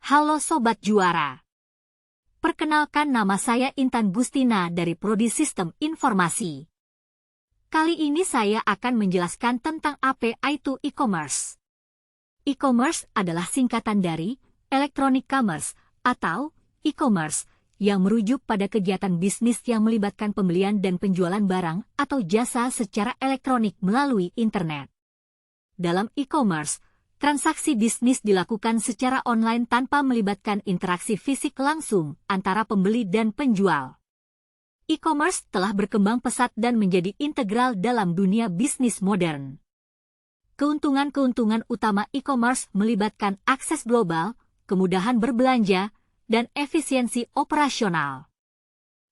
Halo Sobat Juara. Perkenalkan, nama saya Intan Gustina dari Prodi Sistem Informasi. Kali ini saya akan menjelaskan tentang apa itu e-commerce. E-commerce adalah singkatan dari Electronic Commerce atau e-commerce yang merujuk pada kegiatan bisnis yang melibatkan pembelian dan penjualan barang atau jasa secara elektronik melalui internet. Dalam e-commerce, transaksi bisnis dilakukan secara online tanpa melibatkan interaksi fisik langsung antara pembeli dan penjual. E-commerce telah berkembang pesat dan menjadi integral dalam dunia bisnis modern. Keuntungan-keuntungan utama e-commerce melibatkan akses global, kemudahan berbelanja, dan efisiensi operasional.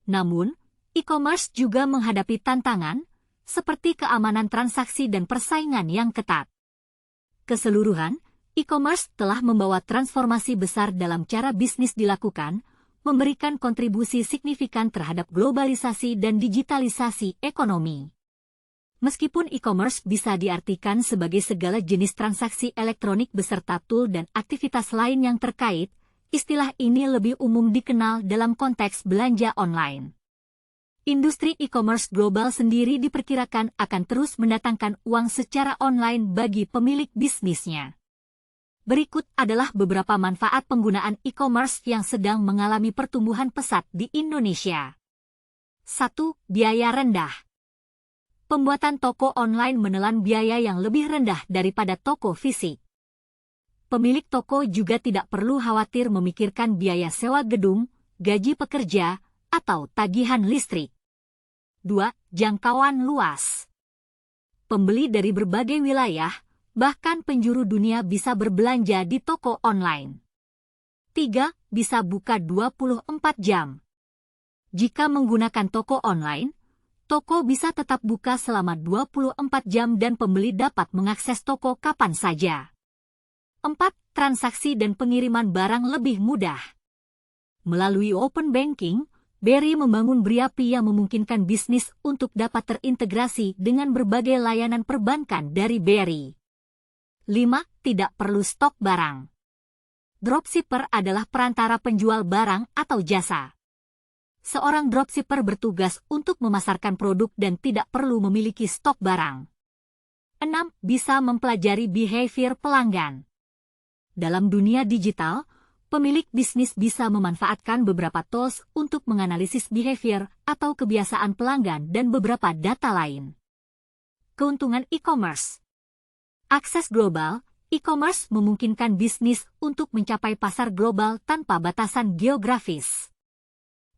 Namun, e-commerce juga menghadapi tantangan, seperti keamanan transaksi dan persaingan yang ketat. Keseluruhan, e-commerce telah membawa transformasi besar dalam cara bisnis dilakukan, memberikan kontribusi signifikan terhadap globalisasi dan digitalisasi ekonomi. Meskipun e-commerce bisa diartikan sebagai segala jenis transaksi elektronik beserta tool dan aktivitas lain yang terkait, istilah ini lebih umum dikenal dalam konteks belanja online. Industri e-commerce global sendiri diperkirakan akan terus mendatangkan uang secara online bagi pemilik bisnisnya. Berikut adalah beberapa manfaat penggunaan e-commerce yang sedang mengalami pertumbuhan pesat di Indonesia. 1. Biaya rendah. Pembuatan toko online menelan biaya yang lebih rendah daripada toko fisik. Pemilik toko juga tidak perlu khawatir memikirkan biaya sewa gedung, gaji pekerja, atau tagihan listrik. 2. Jangkauan luas. Pembeli dari berbagai wilayah, bahkan penjuru dunia bisa berbelanja di toko online. 3. Bisa buka 24 jam. Jika menggunakan toko online, toko bisa tetap buka selama 24 jam dan pembeli dapat mengakses toko kapan saja. 4. Transaksi dan pengiriman barang lebih mudah. Melalui open banking, BRI membangun BRIAPI yang memungkinkan bisnis untuk dapat terintegrasi dengan berbagai layanan perbankan dari BRI. 5. Tidak perlu stok barang. Dropshipper adalah perantara penjual barang atau jasa. Seorang dropshipper bertugas untuk memasarkan produk dan tidak perlu memiliki stok barang. 6. Bisa mempelajari behavior pelanggan. Dalam dunia digital, pemilik bisnis bisa memanfaatkan beberapa tools untuk menganalisis behavior atau kebiasaan pelanggan dan beberapa data lain. Keuntungan e-commerce. Akses global, e-commerce memungkinkan bisnis untuk mencapai pasar global tanpa batasan geografis.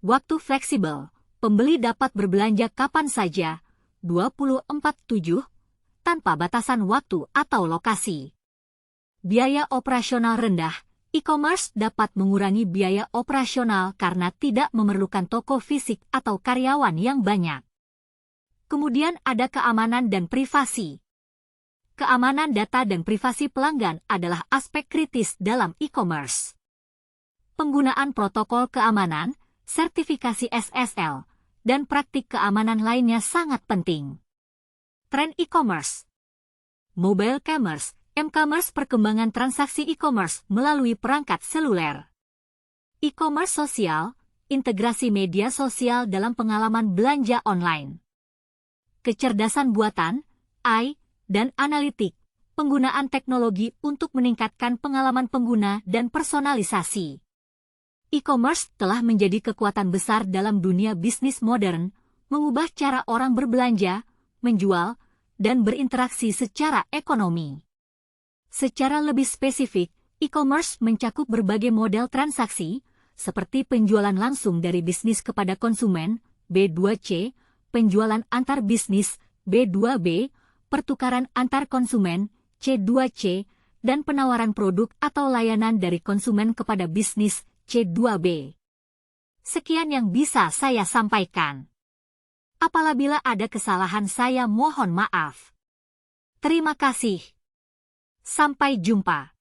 Waktu fleksibel, pembeli dapat berbelanja kapan saja, 24/7, tanpa batasan waktu atau lokasi. Biaya operasional rendah. E-commerce dapat mengurangi biaya operasional karena tidak memerlukan toko fisik atau karyawan yang banyak. Kemudian ada keamanan dan privasi. Keamanan data dan privasi pelanggan adalah aspek kritis dalam e-commerce. Penggunaan protokol keamanan, sertifikasi SSL, dan praktik keamanan lainnya sangat penting. Tren e-commerce. Mobile commerce, M-commerce, perkembangan transaksi e-commerce melalui perangkat seluler. E-commerce sosial, integrasi media sosial dalam pengalaman belanja online. Kecerdasan buatan, AI, dan analitik, penggunaan teknologi untuk meningkatkan pengalaman pengguna dan personalisasi. E-commerce telah menjadi kekuatan besar dalam dunia bisnis modern, mengubah cara orang berbelanja, menjual, dan berinteraksi secara ekonomi. Secara lebih spesifik, e-commerce mencakup berbagai model transaksi, seperti penjualan langsung dari bisnis kepada konsumen, B2C, penjualan antar bisnis, B2B, pertukaran antar konsumen, C2C, dan penawaran produk atau layanan dari konsumen kepada bisnis, C2B. Sekian yang bisa saya sampaikan. Apabila ada kesalahan, saya mohon maaf. Terima kasih. Sampai jumpa.